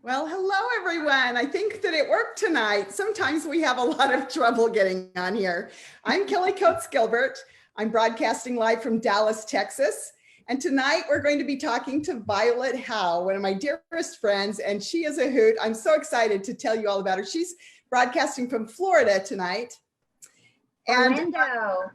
Well, hello, everyone. I think that it worked tonight. Sometimes we have a lot of trouble getting on here. I'm Kelly Coates Gilbert. I'm broadcasting live from Dallas, Texas. And tonight we're going to be talking to Violet Howe, one of my dearest friends, and she is a hoot. I'm so excited to tell you all about her. She's broadcasting from Florida tonight. Orlando.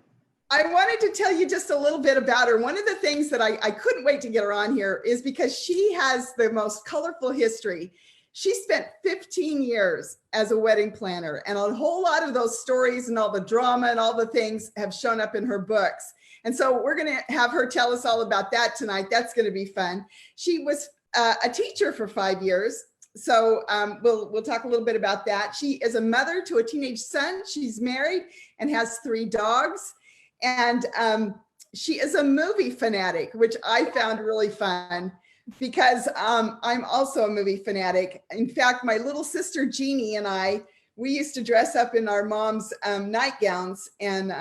I wanted to tell you just a little bit about her. One of the things that I couldn't wait to get her on here is because she has the most colorful history. She spent 15 years as a wedding planner, and a whole lot of those stories and all the drama and all the things have shown up in her books. And so we're going to have her tell us all about that tonight. That's going to be fun. She was a teacher for 5 years. So we'll talk a little bit about that. She is a mother to a teenage son. She's married and has 3 dogs. And she is a movie fanatic, which I found really fun because I'm also a movie fanatic. In fact, my little sister Jeannie and we used to dress up in our mom's nightgowns and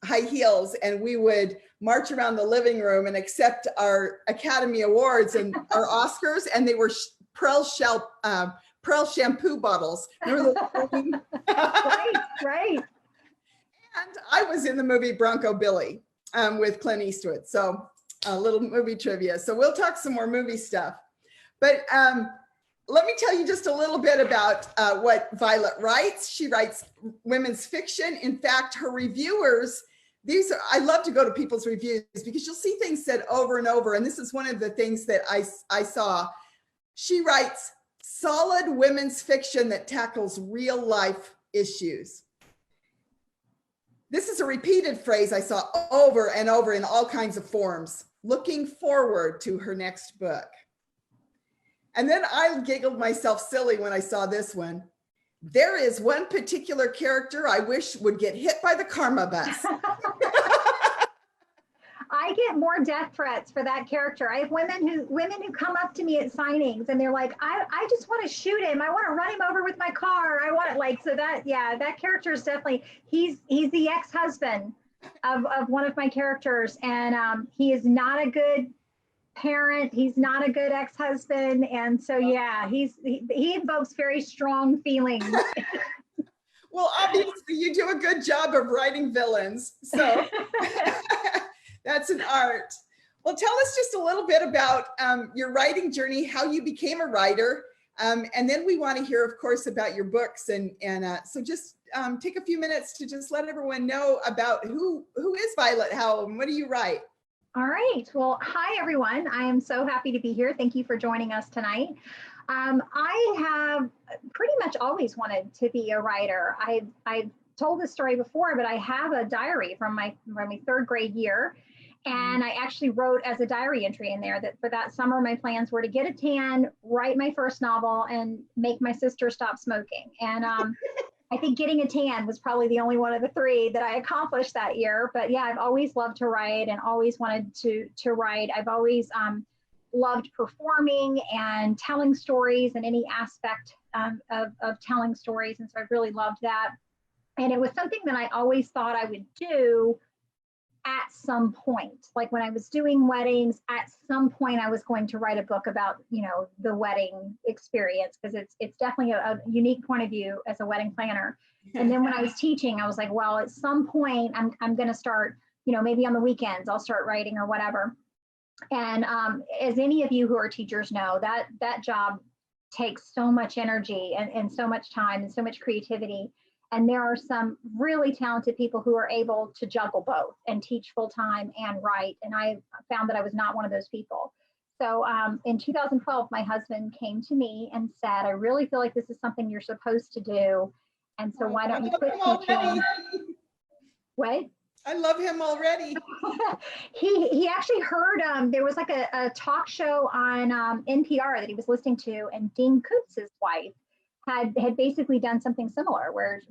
high heels, and we would march around the living room and accept our Academy Awards and our Oscars, and they were Prel shampoo bottles. Remember those? Right. And I was in the movie Bronco Billy with Clint Eastwood. So a little movie trivia. So we'll talk some more movie stuff. But let me tell you just a little bit about what Violet writes. She writes women's fiction. In fact, her reviewers, I love to go to people's reviews because you'll see things said over and over. And this is one of the things that I saw. She writes solid women's fiction that tackles real life issues. This is a repeated phrase I saw over and over in all kinds of forms, looking forward to her next book. And then I giggled myself silly when I saw this one. There is one particular character I wish would get hit by the karma bus. I get more death threats for that character. I have women who come up to me at signings and they're like, I just want to shoot him. I want to run him over with my car. I want it so that character is definitely, he's the ex-husband of one of my characters. And he is not a good parent. He's not a good ex-husband. And so, yeah, he invokes very strong feelings. Well, obviously you do a good job of writing villains. So that's an art. Well, tell us just a little bit about your writing journey, how you became a writer. And then we want to hear, of course, about your books. And so just take a few minutes to just let everyone know about who is Violet Howe and what do you write? All right. Well, hi, everyone. I am so happy to be here. Thank you for joining us tonight. I have pretty much always wanted to be a writer. I've told this story before, but I have a diary from my 3rd grade year. And I actually wrote as a diary entry in there that for that summer, my plans were to get a tan, write my first novel, and make my sister stop smoking. And I think getting a tan was probably the only one of the 3 that I accomplished that year. But yeah, I've always loved to write and always wanted to write. I've always loved performing and telling stories and any aspect of telling stories. And so I really loved that. And it was something that I always thought I would do at some point. Like when I was doing weddings, at some point I was going to write a book about, the wedding experience, because it's definitely a unique point of view as a wedding planner. And then when I was teaching, I was like, well, at some point I'm going to start, maybe on the weekends I'll start writing or whatever. And as any of you who are teachers know, that job takes so much energy and so much time and so much creativity. And there are some really talented people who are able to juggle both and teach full time and write. And I found that I was not one of those people. So in 2012, my husband came to me and said, I really feel like this is something you're supposed to do. And so why don't you quit teaching? What? I love him already. He actually heard, there was like a talk show on NPR that he was listening to, and Dean Kootz's wife had basically done something similar where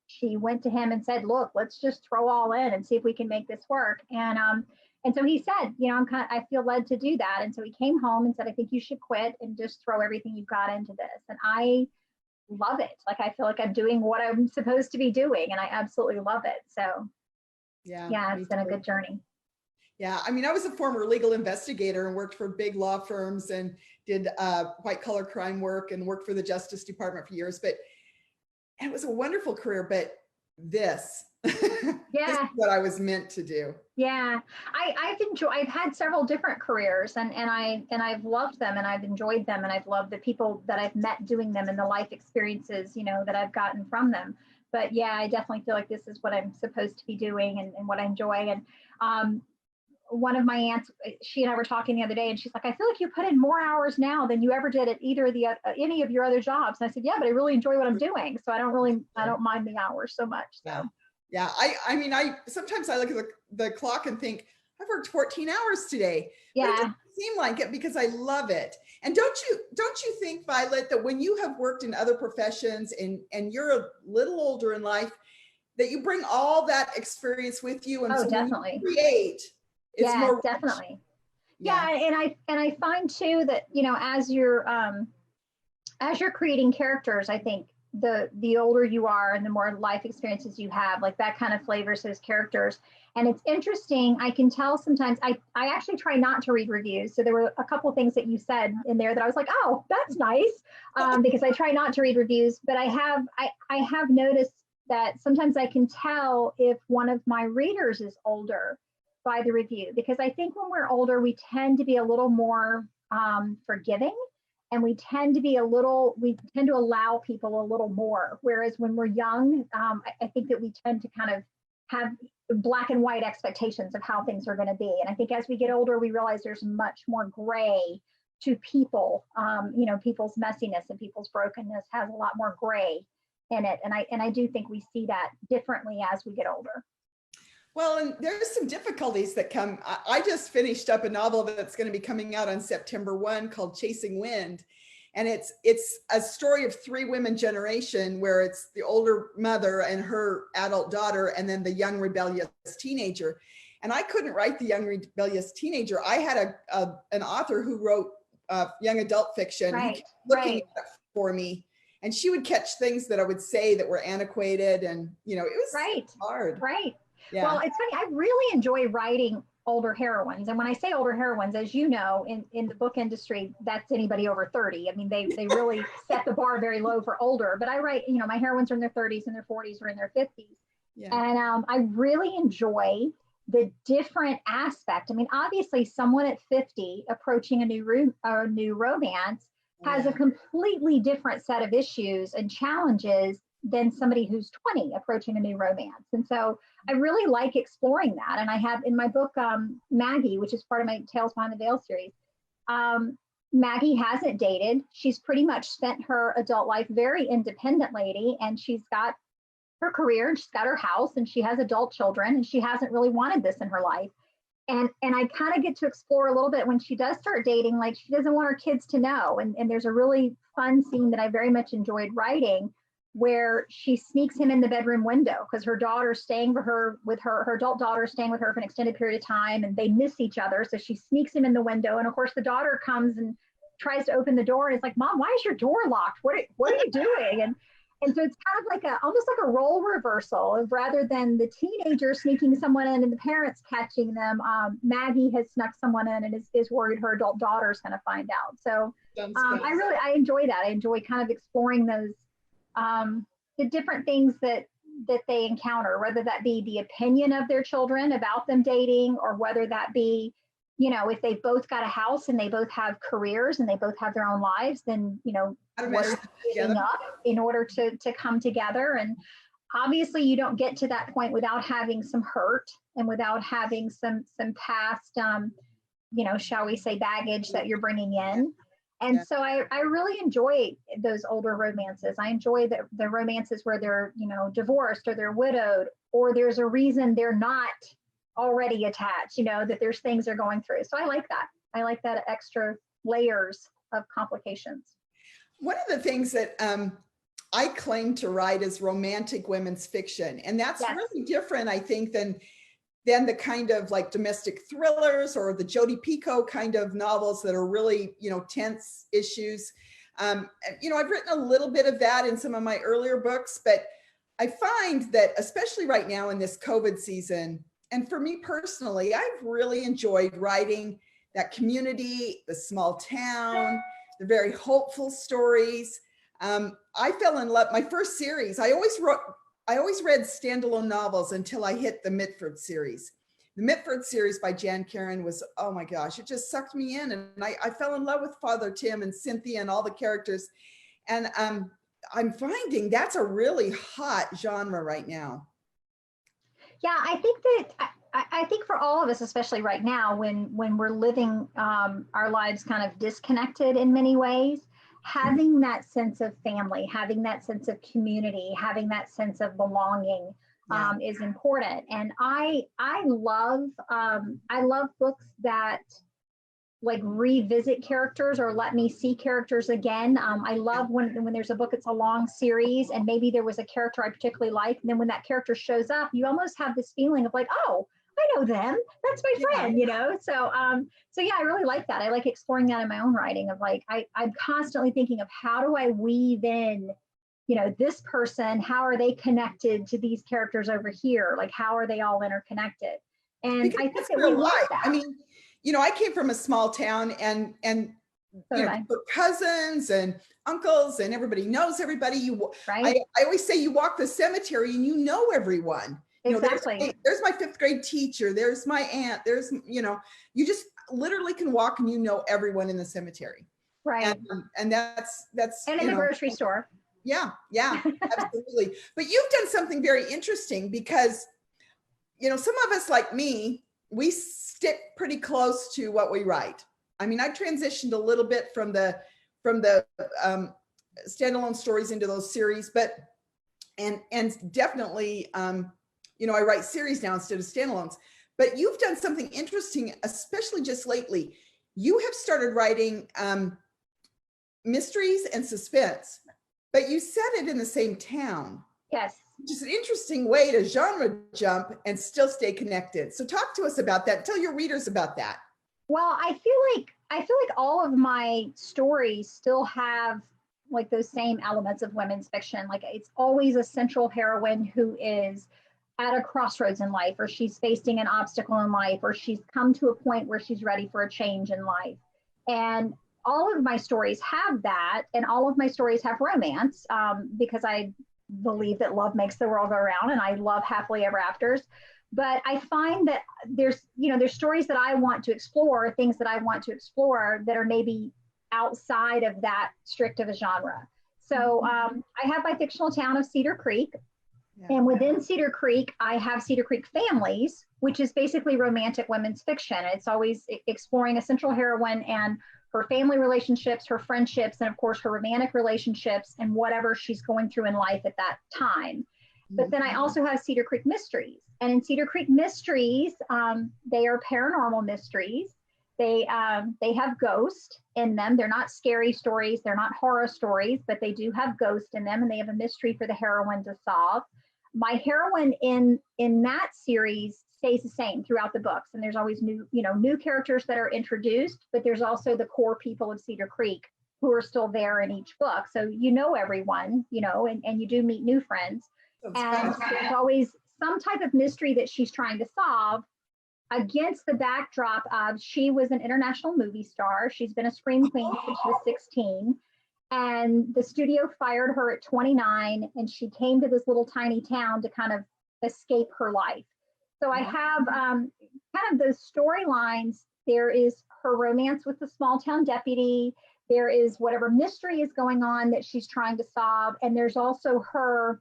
she went to him and said, look, let's just throw all in and see if we can make this work. And so he said, I feel led to do that. And so he came home and said, I think you should quit and just throw everything you've got into this. And I love it. Like, I feel like I'm doing what I'm supposed to be doing, and I absolutely love it. So yeah, it's been a good journey. Yeah, I mean, I was a former legal investigator and worked for big law firms and did white collar crime work and worked for the Justice Department for years. But it was a wonderful career. But this, this is Yeah. what I was meant to do. Yeah, I've had several different careers, and I've loved them, and I've enjoyed them, and I've loved the people that I've met doing them and the life experiences, that I've gotten from them. But yeah, I definitely feel like this is what I'm supposed to be doing, and what I enjoy. And um, one of my aunts, she and I were talking the other day, and she's like, I feel like you put in more hours now than you ever did at either of the any of your other jobs. And I said, yeah, but I really enjoy what I'm doing, so I don't mind the hours so much. So. Yeah. Yeah, I mean, sometimes I look at the clock and think I've worked 14 hours today. Yeah. But it doesn't seem like it because I love it. And don't you think, Violet, that when you have worked in other professions and you're a little older in life, that you bring all that experience with you, and Oh, so definitely. when you create, it's Yeah, more definitely. Yeah. Yeah, and I find too that as you're creating characters, I think the older you are and the more life experiences you have, like that kind of flavors those characters. And it's interesting. I can tell sometimes I actually try not to read reviews. So there were a couple of things that you said in there that I was like, oh, that's nice, because I try not to read reviews. But I have noticed that sometimes I can tell if one of my readers is older by the review, because I think when we're older, we tend to be a little more forgiving, and we tend to allow people a little more. Whereas when we're young, I think that we tend to kind of have black and white expectations of how things are going to be. And I think as we get older, we realize there's much more gray to people. People's messiness and people's brokenness has a lot more gray in it. And I do think we see that differently as we get older. Well, and there's some difficulties that come. I just finished up a novel that's going to be coming out on September 1 called Chasing Wind. And it's a story of three women generation, where it's the older mother and her adult daughter, and then the young rebellious teenager. And I couldn't write the young rebellious teenager. I had an author who wrote young adult fiction, who kept looking for me. And she would catch things that I would say that were antiquated. And, it was hard. Right. Yeah. Well, it's funny. I really enjoy writing older heroines. And when I say older heroines, as you know, in the book industry, that's anybody over 30. I mean, they really set the bar very low for older. But I write, my heroines are in their 30s and their 40s or in their 50s. Yeah. And I really enjoy the different aspect. I mean, obviously, someone at 50 approaching a new romance has a completely different set of issues and challenges than somebody who's 20 approaching a new romance. And so I really like exploring that. And I have in my book, Maggie, which is part of my Tales Behind the Veil series, Maggie hasn't dated. She's pretty much spent her adult life very independent lady, and she's got her career, and she's got her house, and she has adult children, and she hasn't really wanted this in her life. And I kind of get to explore a little bit when she does start dating, like she doesn't want her kids to know. And there's a really fun scene that I very much enjoyed writing, where she sneaks him in the bedroom window because her daughter's staying her adult daughter is staying with her for an extended period of time, and they miss each other. So she sneaks him in the window. And of course the daughter comes and tries to open the door, and it's like, Mom, why is your door locked? What are you doing? And so it's kind of like almost like a role reversal of, rather than the teenager sneaking someone in and the parents catching them, Maggie has snuck someone in and is worried her adult daughter is going to find out. So I enjoy that. I enjoy kind of exploring those, the different things that they encounter, whether that be the opinion of their children about them dating, or whether that be, if they've both got a house and they both have careers and they both have their own lives, then, what is giving up in order to come together. And obviously you don't get to that point without having some hurt and without having some past, shall we say, baggage that you're bringing in. And so I really enjoy those older romances. I enjoy the romances where they're, divorced or they're widowed, or there's a reason they're not already attached, that there's things they're going through. So I like that. I like that extra layers of complications. One of the things that I claim to write is romantic women's fiction. And that's really different, I think, than the kind of like domestic thrillers or the Jodi Picoult kind of novels that are really, tense issues. I've written a little bit of that in some of my earlier books, but I find that especially right now in this COVID season, and for me personally, I've really enjoyed writing that community, the small town, the very hopeful stories. I fell in love, my first series, I always read standalone novels until I hit the Mitford series. The Mitford series by Jan Karon was, oh my gosh, it just sucked me in. And I fell in love with Father Tim and Cynthia and all the characters. And I'm finding that's a really hot genre right now. Yeah, I think that I think for all of us, especially right now, when we're living our lives kind of disconnected in many ways, having that sense of family, having that sense of community, having that sense of belonging is important. And I love books that like revisit characters or let me see characters again. I love when there's a book, it's a long series and maybe there was a character I particularly like. And then when that character shows up, you almost have this feeling of like, oh, I know them. That's my friend, you know? So yeah, I really like that. I like exploring that in my own writing of like, I'm constantly thinking of how do I weave in, you know, this person, how are they connected to these characters over here? Like, how are they all interconnected? And Because I think that we love that. I mean, you know, I came from a small town and you know, cousins and uncles and everybody knows everybody. Right. I always say you walk the cemetery and you know everyone. Exactly. You know, there's my fifth grade teacher. There's my aunt. There's, you know, you just literally can walk and you know everyone in the cemetery. Right. And that's and in the grocery store. Yeah, absolutely. But you've done something very interesting because, you know, some of us like me, we stick pretty close to what we write. I mean, I transitioned a little bit from the standalone stories into those series, but and definitely, you know, I write series now instead of standalones. But you've done something interesting, especially just lately. You have started writing mysteries and suspense, but you set it in the same town. Yes. Just an interesting way to genre jump and still stay connected. So talk to us about that. Tell your readers about that. Well, I feel like all of my stories still have like those same elements of women's fiction. Like it's always a central heroine who is at a crossroads in life, or she's facing an obstacle in life, or she's come to a point where she's ready for a change in life. And all of my stories have that, and all of my stories have romance because I believe that love makes the world go round, and I love happily ever afters. But I find that there's stories that I want to explore, things that I want to explore that are maybe outside of that strict of a genre. So I have my fictional town of Cedar Creek. Yeah. And within Cedar Creek, I have Cedar Creek Families, which is basically romantic women's fiction. It's always exploring a central heroine and her family relationships, her friendships, and of course, her romantic relationships and whatever she's going through in life at that time. But then I also have Cedar Creek Mysteries. And in Cedar Creek Mysteries, they are paranormal mysteries. They have ghosts in them. They're not scary stories. They're not horror stories, but they do have ghosts in them, and they have a mystery for the heroine to solve. My heroine in that series stays the same throughout the books, and there's always new characters that are introduced, but there's also the core people of Cedar Creek who are still there in each book. So you know everyone, and you do meet new friends. And there's always some type of mystery that she's trying to solve against the backdrop of she was an international movie star. She's been a scream queen since she was 16. And the studio fired her at 29, and she came to this little tiny town to kind of escape her life. So I have kind of those storylines. There is her romance with the small town deputy. There is whatever mystery is going on that she's trying to solve. And there's also her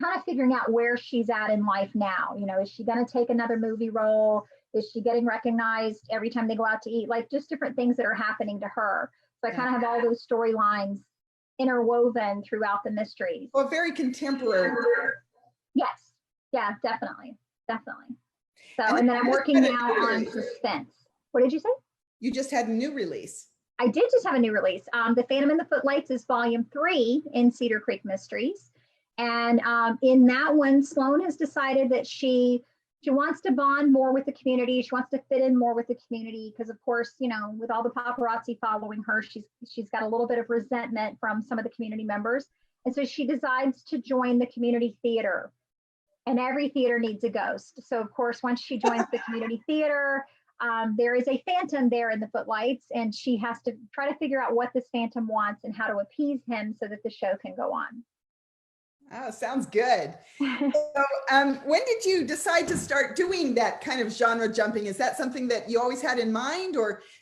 kind of figuring out where she's at in life now. Is she going to take another movie role? Is she getting recognized every time they go out to eat? Like just different things that are happening to her. So I kind of have all those storylines interwoven throughout the mysteries. Well, very contemporary. Yes. Yeah, definitely. So, and then I'm working now on suspense. What did you say? You just had a new release. I did just have a new release. The Phantom and the Footlights is volume 3 in Cedar Creek Mysteries. And in that one, Sloan has decided that she wants to bond more with the community. She wants to fit in more with the community because, of course, with all the paparazzi following her, she's got a little bit of resentment from some of the community members. And so she decides to join the community theater. and every theater needs a ghost. So of course, once she joins the community theater, there is a phantom there in the footlights, and she has to try to figure out what this phantom wants and how to appease him so that the show can go on. Oh, sounds good. So, when did you decide to start doing that kind of genre jumping? Is that something that you always had in mind,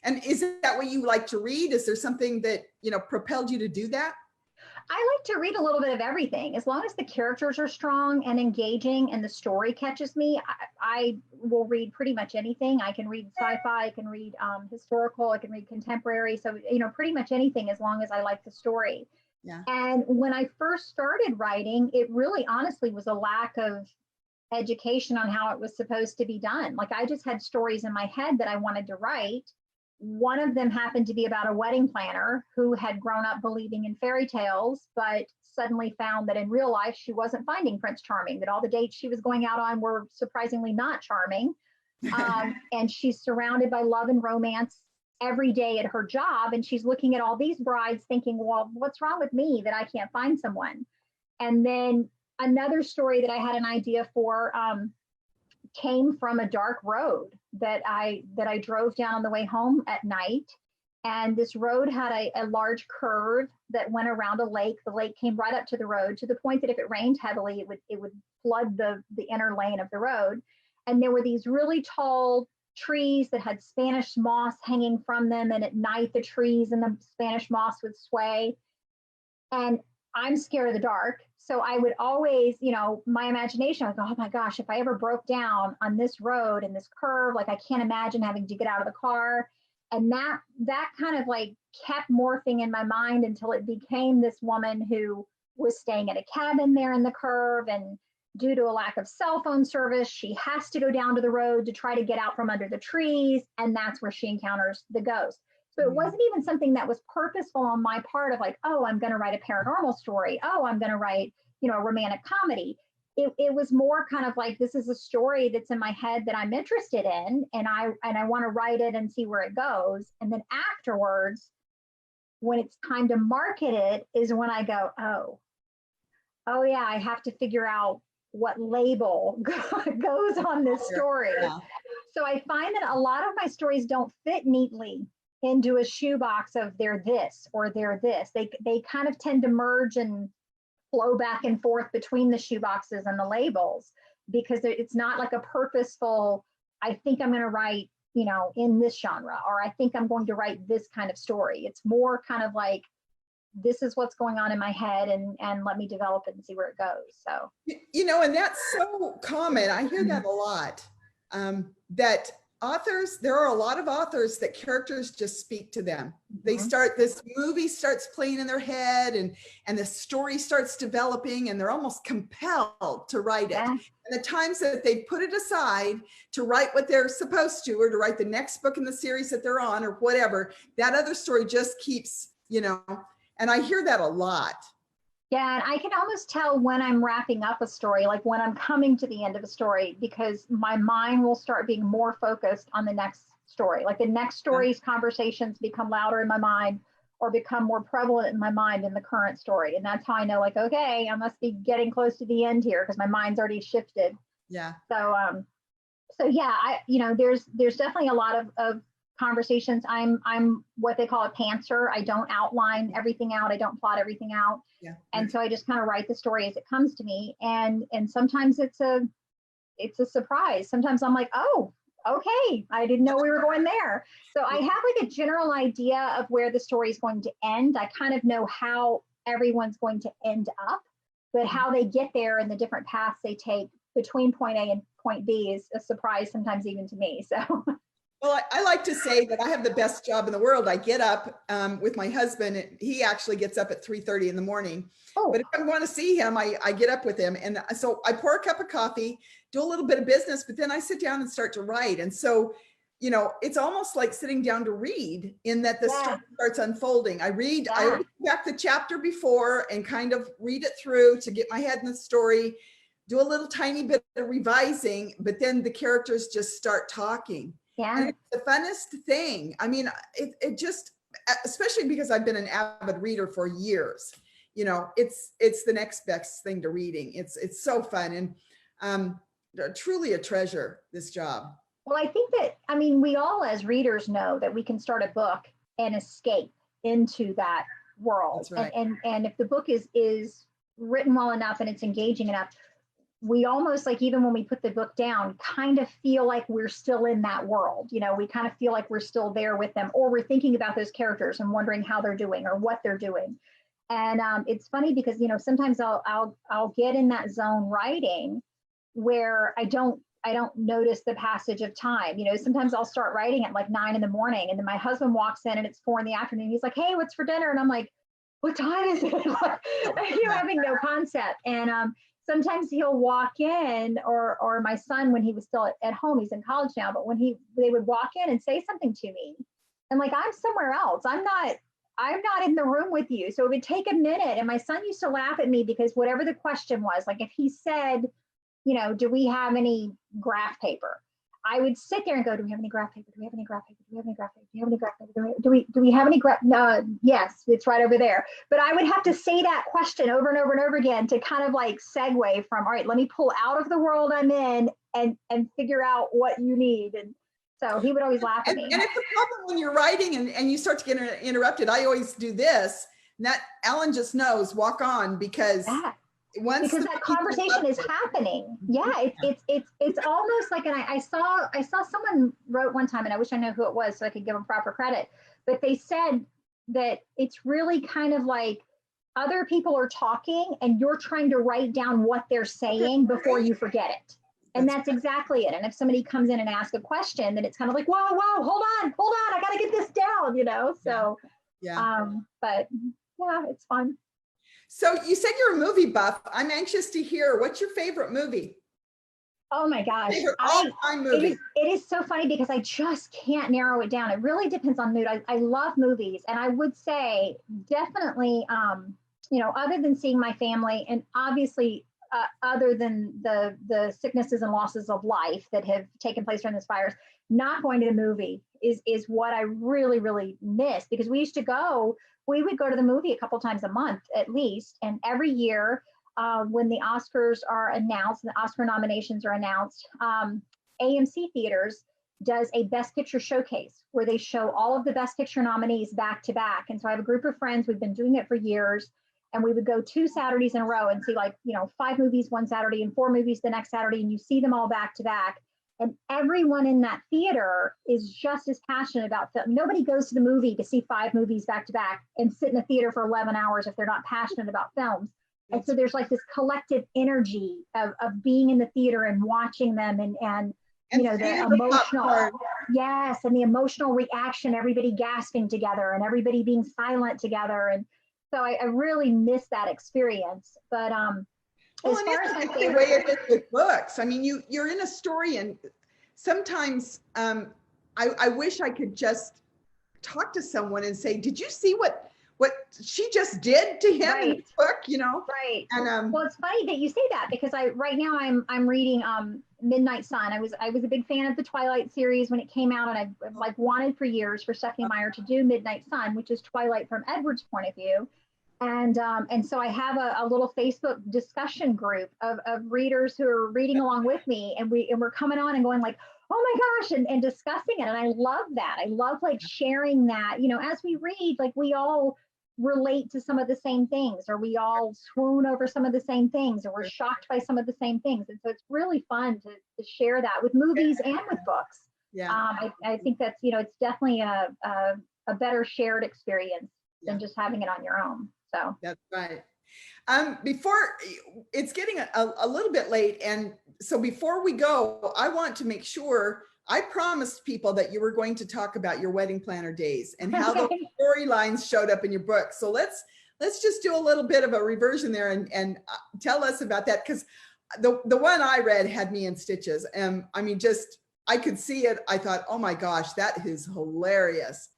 and is that what you like to read? Is there something that, propelled you to do that? I like to read a little bit of everything. As long as the characters are strong and engaging and the story catches me, I will read pretty much anything. I can read sci-fi, I can read historical, I can read contemporary. So, pretty much anything as long as I like the story. Yeah. And when I first started writing, it really honestly was a lack of education on how it was supposed to be done. Like I just had stories in my head that I wanted to write. One of them happened to be about a wedding planner who had grown up believing in fairy tales, but suddenly found that in real life, she wasn't finding Prince Charming, that all the dates she was going out on were surprisingly not charming. And she's surrounded by love and romance every day at her job. And she's looking at all these brides thinking, well, what's wrong with me that I can't find someone? And then another story that I had an idea for came from a dark road that I drove down on the way home at night. And this road had a large curve that went around a lake. The lake came right up to the road, to the point that if it rained heavily, it would flood the inner lane of the road. And there were these really tall trees that had Spanish moss hanging from them. And at night, the trees and the Spanish moss would sway. And I'm scared of the dark. So I would always, my imagination, I would go, oh my gosh, if I ever broke down on this road and this curve, like I can't imagine having to get out of the car. And that kind of like kept morphing in my mind until it became this woman who was staying at a cabin there in the curve. And due to a lack of cell phone service, she has to go down to the road to try to get out from under the trees. And that's where she encounters the ghost. So it wasn't even something that was purposeful on my part of like, oh, I'm going to write a paranormal story. Oh, I'm going to write, a romantic comedy. It was more kind of like, this is a story that's in my head that I'm interested in, and I want to write it and see where it goes. And then afterwards, when it's time to market it, is when I go, oh yeah, I have to figure out what label goes on this story. Yeah. So I find that a lot of my stories don't fit neatly into a shoebox of they're this or they're this. They kind of tend to merge and flow back and forth between the shoeboxes and the labels, because it's not like a purposeful, I think I'm going to write, in this genre, or I think I'm going to write this kind of story. It's more kind of like, this is what's going on in my head, and let me develop it and see where it goes. So, and that's so common. I hear that a lot, that there are a lot of authors that characters just speak to them. They this movie starts playing in their head, and the story starts developing, and they're almost compelled to write it. Yeah. And the times that they put it aside to write what they're supposed to, or to write the next book in the series that they're on, or whatever, that other story just keeps, and I hear that a lot. Yeah, and I can almost tell when I'm wrapping up a story, like when I'm coming to the end of a story, because my mind will start being more focused on the next story. Like the next story's conversations become louder in my mind, or become more prevalent in my mind in the current story. And that's how I know, like, okay, I must be getting close to the end here, because my mind's already shifted. Yeah. So yeah, there's definitely a lot of conversations. I'm what they call a pantser. I don't outline everything out. I don't plot everything out. Yeah. And so I just kind of write the story as it comes to me. And sometimes it's a surprise. Sometimes I'm like, oh, okay, I didn't know we were going there. So I have like a general idea of where the story is going to end. I kind of know how everyone's going to end up, but how they get there and the different paths they take between point A and point B is a surprise sometimes even to me. So. Well, I like to say that I have the best job in the world. I get up with my husband. He actually gets up at 3:30 in the morning. Oh. But if I want to see him, I get up with him. And so I pour a cup of coffee, do a little bit of business, but then I sit down and start to write. And so, it's almost like sitting down to read, in that the story starts unfolding. I always go back the chapter before and kind of read it through to get my head in the story, do a little tiny bit of revising, but then the characters just start talking. Yeah. And it's the funnest thing. I mean, it just, especially because I've been an avid reader for years, it's the next best thing to reading. It's so fun. And Truly a treasure, this job. Well, I think that, I mean, we all as readers know that we can start a book and escape into that world. That's right. And if the book is written well enough and it's engaging enough, we almost, like, even when we put the book down, kind of feel like we're still in that world. You know, we kind of feel like we're still there with them, or we're thinking about those characters and wondering how they're doing or what they're doing. And it's funny because, you know, sometimes I'll get in that zone writing where I don't notice the passage of time. You know, sometimes I'll start writing at like 9 in the morning, and then my husband walks in and it's 4 in the afternoon. He's like, "Hey, what's for dinner?" And I'm like, "What time is it?" You know, having no concept. And sometimes he'll walk in, or my son, when he was still at home, he's in college now, but when they would walk in and say something to me, and like, I'm somewhere else. I'm not in the room with you. So it would take a minute. And my son used to laugh at me because whatever the question was, like if he said, you know, "Do we have any graph paper?" I would sit there and go, "Do we have any graph paper? Do we have any graph paper? Do we have any graph paper? Do you have any graph paper? Do we have any graph?" No, yes, it's right over there. But I would have to say that question over and over and over again to kind of like segue from, all right, let me pull out of the world I'm in and figure out what you need. And so he would always laugh at me. And it's a problem when you're writing and you start to get interrupted. I always do this. And that Ellen just knows, walk on, because because that conversation is happening. Yeah, it's almost like, and I saw someone wrote one time, and I wish I knew who it was so I could give them proper credit, but they said that it's really kind of like other people are talking and you're trying to write down what they're saying before you forget it. And that's exactly it. And if somebody comes in and asks a question, then it's kind of like, whoa, hold on, I got to get this down, you know? So, but yeah, it's fun. So you said you're a movie buff. I'm anxious to hear, what's your favorite movie? Oh my gosh. Favorite all-time movie. It is so funny because I just can't narrow it down. It really depends on mood. I love movies. And I would say definitely, you know, other than seeing my family, and obviously other than the sicknesses and losses of life that have taken place during this virus, not going to the movie is what I really, really miss, because we would go to the movie a couple times a month at least. And every year when the Oscars are announced, the Oscar nominations are announced, AMC Theaters does a Best Picture showcase where they show all of the Best Picture nominees back to back. And so I have a group of friends, we've been doing it for years, and we would go 2 Saturdays in a row and see, like, you know, 5 movies one Saturday and 4 movies the next Saturday, and you see them all back to back. And everyone in that theater is just as passionate about film. Nobody goes to the movie to see 5 movies back to back and sit in the theater for 11 hours if they're not passionate about films. And so there's like this collective energy of being in the theater and watching them, and you know, the emotional, yes, and the emotional reaction, everybody gasping together and everybody being silent together. And so I really miss that experience. But well, as far as my favorite, the way it is with books, I mean, you're in a story, and sometimes I wish I could just talk to someone and say, "Did you see what she just did to him in this book?" You know? Right. And well, it's funny that you say that, because right now I'm reading Midnight Sun. I was a big fan of the Twilight series when it came out, and I've like wanted for years for Stephanie Meyer to do Midnight Sun, which is Twilight from Edward's point of view. And so I have a little Facebook discussion group of readers who are reading along with me, and we're coming on and going like, "Oh my gosh," and discussing it. And I love that. I love like sharing that, you know, as we read, like we all relate to some of the same things, or we all swoon over some of the same things, or we're shocked by some of the same things. And so it's really fun to share that with movies and with books. I think that's, you know, it's definitely a better shared experience than just having it on your own. So that's right. Before, it's getting a little bit late, and so before we go, I want to make sure, I promised people that you were going to talk about your wedding planner days and how those storylines showed up in your book. So let's just do a little bit of a reversion there and tell us about that, because the one I read had me in stitches. And I mean, just, I could see it. I thought, oh my gosh, that is hilarious.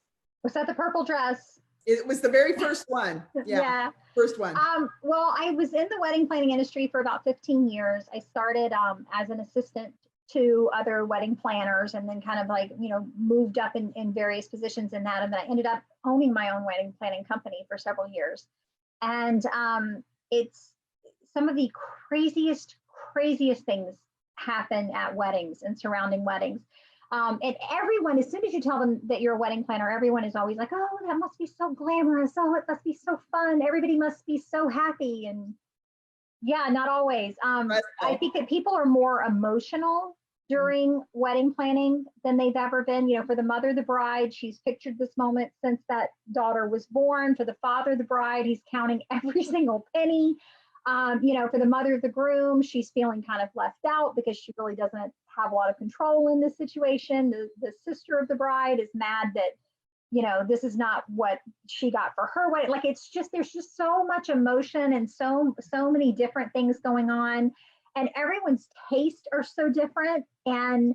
Was that the purple dress? It was the very first one. Yeah. First one. Well, I was in the wedding planning industry for about 15 years. I started as an assistant to other wedding planners, and then kind of like, you know, moved up in various positions in that. And then I ended up owning my own wedding planning company for several years. And it's some of the craziest, craziest things happen at weddings and surrounding weddings. And everyone, as soon as you tell them that you're a wedding planner, everyone is always like, oh, that must be so glamorous. Oh, it must be so fun. Everybody must be so happy. And yeah, not always. I think that people are more emotional during wedding planning than they've ever been. You know, for the mother of the bride, she's pictured this moment since that daughter was born. For the father of the bride, he's counting every single penny. You know, for the mother of the groom, she's feeling kind of left out because she really doesn't have a lot of control in this situation. The sister of the bride is mad that, you know, this is not what she got for her wedding. Like, it's just, there's just so much emotion and so many different things going on, and everyone's tastes are so different. And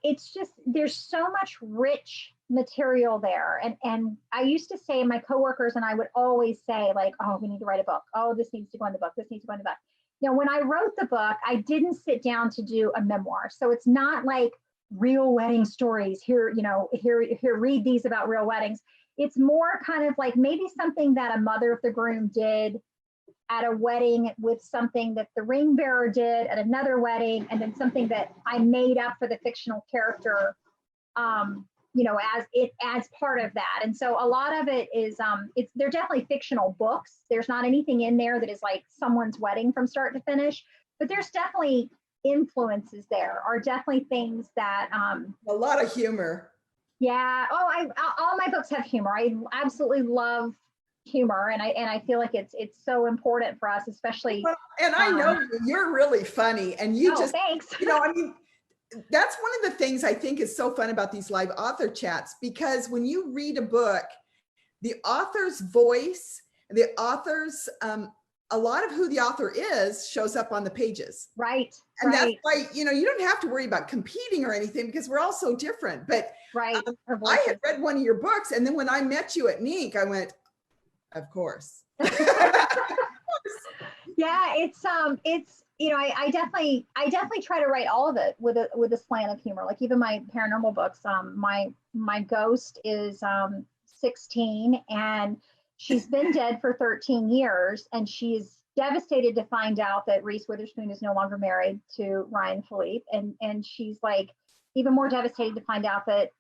it's just, there's so much rich material there. And I used to say, my coworkers and I would always say, like, oh, we need to write a book. Oh, this needs to go in the book. This needs to go in the book. You know, when I wrote the book, I didn't sit down to do a memoir. So it's not like real wedding stories here, you know, here, read these about real weddings. It's more kind of like maybe something that a mother of the groom did at a wedding, with something that the ring bearer did at another wedding, and then something that I made up for the fictional character, you know, as part of that. And so a lot of it is, they're definitely fictional books. There's not anything in there that is like someone's wedding from start to finish, but there's definitely influences. There are definitely things that, a lot of humor. Yeah. Oh, all my books have humor. I absolutely love humor, and I feel like it's so important for us, especially. Well, and I know you're really funny, and you just, thanks. you know, I mean, that's one of the things I think is so fun about these live author chats, because when you read a book, the author's voice, the author's, a lot of who the author is shows up on the pages. Right. And that's why, you know, you don't have to worry about competing or anything, because we're all so different. But right. I had read one of your books, and then when I met you at NINC, I went, of course. Yeah, it's you know, I definitely try to write all of it with a slant of humor. Like even my paranormal books, my ghost is 16, and she's been dead for 13 years, and she's devastated to find out that Reese Witherspoon is no longer married to Ryan Philippe, and she's like even more devastated to find out that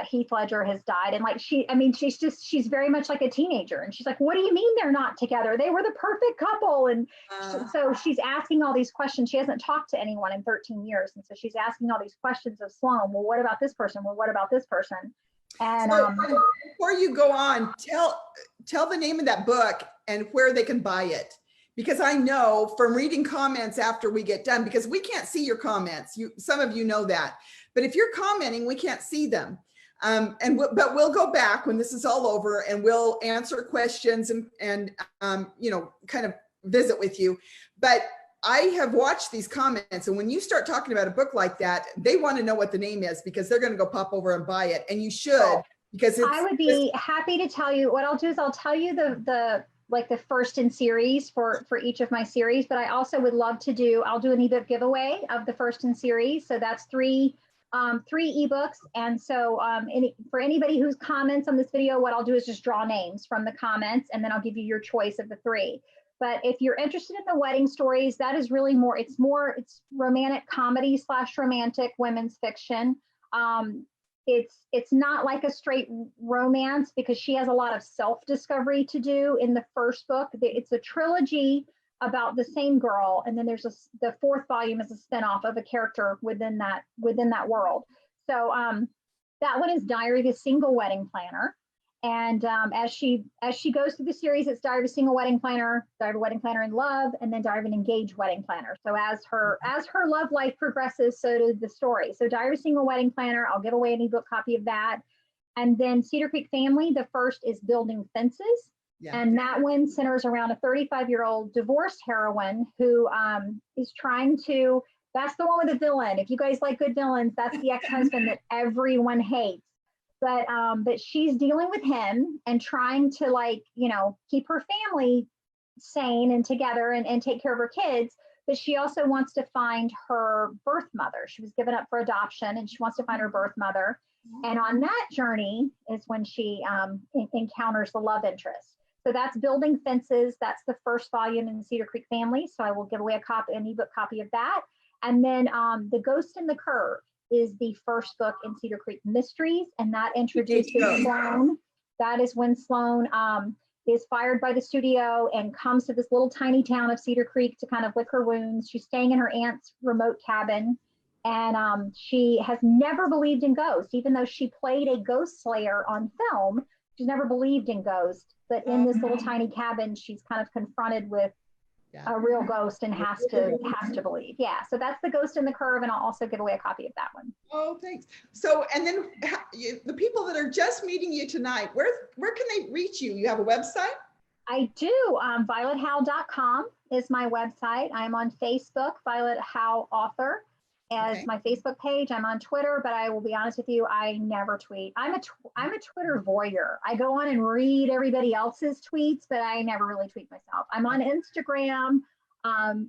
Heath Ledger has died. And like she's very much like a teenager, and she's like, what do you mean they're not together? They were the perfect couple. And so she's asking all these questions. She hasn't talked to anyone in 13 years, and so she's asking all these questions of Sloan. Well, what about this person? Well, what about this person? And so, before you go on, tell the name of that book and where they can buy it, because I know from reading comments after we get done, because we can't see your comments, some of you know that, but if you're commenting, we can't see them. But we'll go back when this is all over, and we'll answer questions and you know, kind of visit with you. But I have watched these comments, and when you start talking about a book like that, they want to know what the name is, because they're going to go pop over and buy it, and you should, because I would be happy to tell you. What I'll do is I'll tell you the first in series for each of my series, but I also would love to I'll do an ebook giveaway of the first in series. So that's three ebooks. And so for anybody who's comments on this video, what I'll do is just draw names from the comments, and then I'll give you your choice of the three. But if you're interested in the wedding stories, that is really it's romantic comedy / romantic women's fiction. It's not like a straight romance, because she has a lot of self-discovery to do in the first book. It's a trilogy about the same girl, and then there's the fourth volume is a spinoff of a character within that world. So that one is Diary of a Single Wedding Planner, and as she goes through the series, it's Diary of a Single Wedding Planner, Diary of a Wedding Planner in Love, and then Diary of an Engaged Wedding Planner. So as her love life progresses, so does the story. So Diary of a Single Wedding Planner, I'll give away an ebook copy of that. And then Cedar Creek Family, the first is Building Fences. Yeah. And that one centers around a 35-year-old divorced heroine who is trying to, that's the one with the villain. If you guys like good villains, that's the ex-husband that everyone hates. But she's dealing with him and trying to, like, you know, keep her family sane and together and take care of her kids. But she also wants to find her birth mother. She was given up for adoption, and she wants to find her birth mother. And on that journey is when she encounters the love interest. So that's Building Fences. That's the first volume in the Cedar Creek family. So I will give away an ebook copy of that. And then The Ghost in the Curve is the first book in Cedar Creek Mysteries, and that introduces Sloan. That is when Sloan is fired by the studio and comes to this little tiny town of Cedar Creek to kind of lick her wounds. She's staying in her aunt's remote cabin, and she has never believed in ghosts, even though she played a ghost slayer on film. She's never believed in ghosts, but in this little tiny cabin, she's kind of confronted with a real ghost and has to believe. Yeah, so that's The Ghost in the Curve, and I'll also give away a copy of that one. Oh, thanks. So, and then the people that are just meeting you tonight, where can they reach you? You have a website? I do. VioletHowe.com is my website. I'm on Facebook, Violet Howe Author, as my Facebook page. I'm on Twitter, but I will be honest with you, I never tweet. I'm a Twitter voyeur. I go on and read everybody else's tweets, but I never really tweet myself. I'm on Instagram,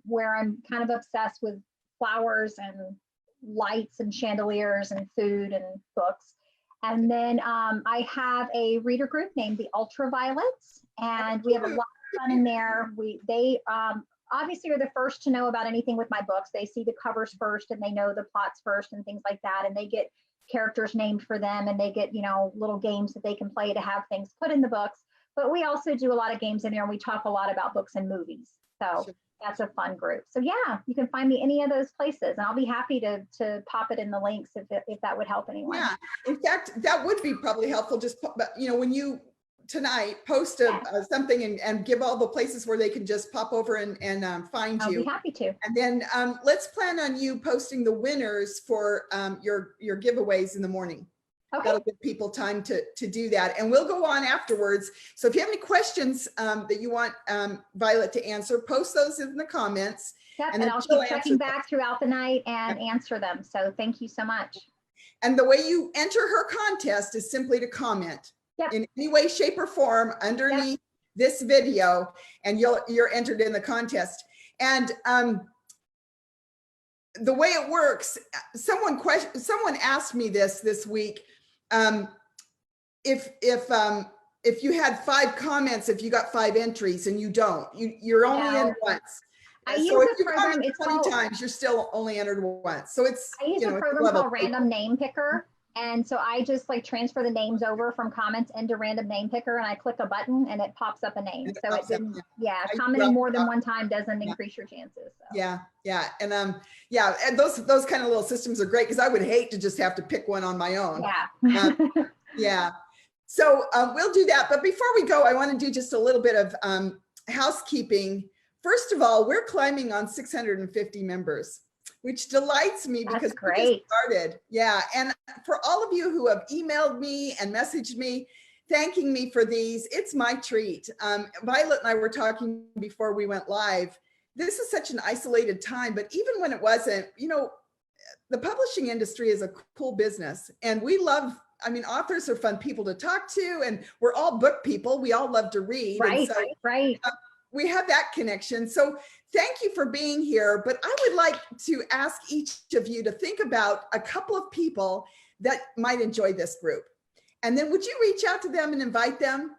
where I'm kind of obsessed with flowers and lights and chandeliers and food and books. And then I have a reader group named the Ultraviolets, and we have a lot of fun in there. They obviously are the first to know about anything with my books. They see the covers first, and they know the plots first and things like that. And they get characters named for them, and they get, little games that they can play to have things put in the books. But we also do a lot of games in there, and we talk a lot about books and movies. So that's a fun group. So yeah, you can find me any of those places, and I'll be happy to pop it in the links if that would help anyone. Yeah, in fact, that would be probably helpful. Just, when you tonight post something and give all the places where they can just pop over and find you. I'll be happy to. And then let's plan on you posting the winners for your giveaways in the morning. Okay. That'll give people time to do that. And we'll go on afterwards. So if you have any questions that you want Violet to answer, post those in the comments. Yep, and I'll keep checking back throughout the night and answer them. So thank you so much. And the way you enter her contest is simply to comment in any way, shape, or form underneath this video, and you're entered in the contest. And the way it works, someone asked me this week, if you had 5 comments, if you got 5 entries, and you don't, you're only in once. I use a program, it's 20 times, you're still only entered once. So it's, I use a program called Random Name Picker. And so I just transfer the names over from comments into Random Name Picker, and I click a button and it pops up a name. So it didn't, commenting more than one time doesn't increase your chances. So. Yeah. And and those kind of little systems are great, because I would hate to just have to pick one on my own. Yeah. So we'll do that. But before we go, I want to do just a little bit of housekeeping. First of all, we're climbing on 650 members, which delights me because we just started. Yeah. And for all of you who have emailed me and messaged me, thanking me for these, it's my treat. Violet and I were talking before we went live. This is such an isolated time, but even when it wasn't, the publishing industry is a cool business, and we love, authors are fun people to talk to, and we're all book people. We all love to read. Right. We have that connection. So thank you for being here. But I would like to ask each of you to think about a couple of people that might enjoy this group. And then would you reach out to them and invite them?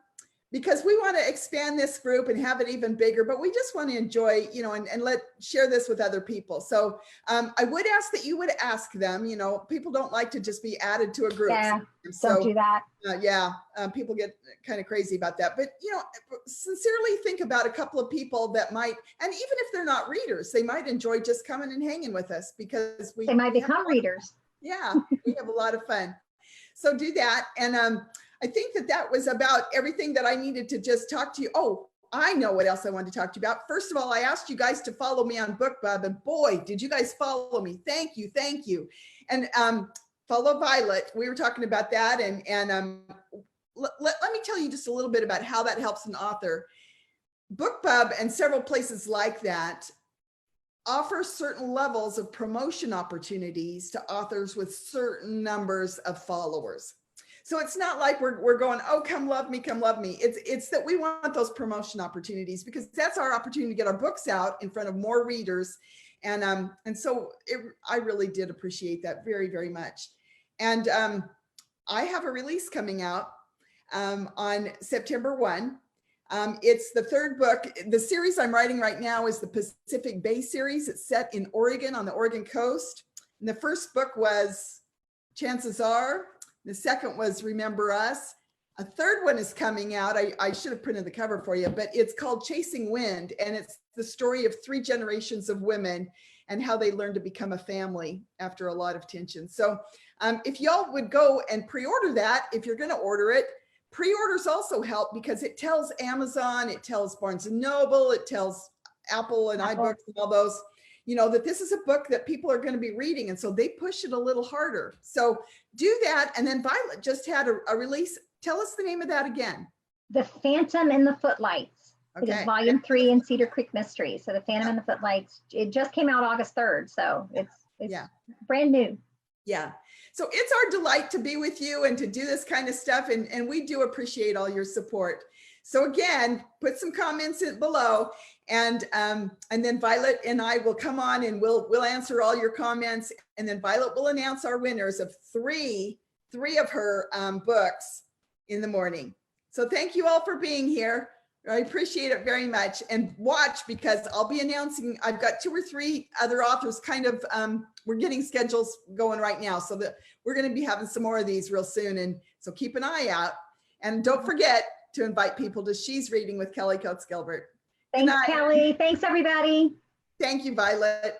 Because we want to expand this group and have it even bigger, but we just want to enjoy, and share this with other people. So I would ask that you would ask them, people don't like to just be added to a group. Yeah, don't do that. People get kind of crazy about that. But, sincerely think about a couple of people that might, and even if they're not readers, they might enjoy just coming and hanging with us, because they might become readers. Yeah, we have a lot of fun. So do that. And I think that was about everything that I needed to just talk to you. Oh, I know what else I wanted to talk to you about. First of all, I asked you guys to follow me on BookBub, and boy, did you guys follow me. Thank you. And follow Violet. We were talking about that. And let me tell you just a little bit about how that helps an author. BookBub and several places like that offer certain levels of promotion opportunities to authors with certain numbers of followers. So it's not like we're going, oh, come love me, come love me. It's that we want those promotion opportunities, because that's our opportunity to get our books out in front of more readers. And so I really did appreciate that very, very much. And I have a release coming out on September 1. It's the third book. The series I'm writing right now is the Pacific Bay series. It's set in Oregon, on the Oregon coast. And the first book was Chances Are. The second was Remember Us. A third one is coming out. I should have printed the cover for you, but it's called Chasing Wind. And it's the story of 3 generations of women and how they learned to become a family after a lot of tension. So if y'all would go and pre-order that, if you're going to order it, pre-orders also help because it tells Amazon, it tells Barnes & Noble, it tells Apple and iBooks and all those, you know, that this is a book that people are going to be reading. And so they push it a little harder. So do that. And then Violet just had a release. Tell us the name of that again. The Phantom and the Footlights. Okay. It is volume 3 in Cedar Creek Mysteries. So The Phantom and the Footlights, it just came out August 3rd. So it's brand new. Yeah. So it's our delight to be with you and to do this kind of stuff. And we do appreciate all your support. So again, put some comments in below and then Violet and I will come on and we'll answer all your comments. And then Violet will announce our winners of three of her books in the morning. So thank you all for being here. I appreciate it very much. And watch, because I'll be announcing, I've got 2 or 3 other authors kind of, we're getting schedules going right now. So that we're going to be having some more of these real soon. And so keep an eye out. And don't forget to invite people to She's Reading with Kelly Coates Gilbert. Thanks, Kelly. Thanks, everybody. Thank you, Violet.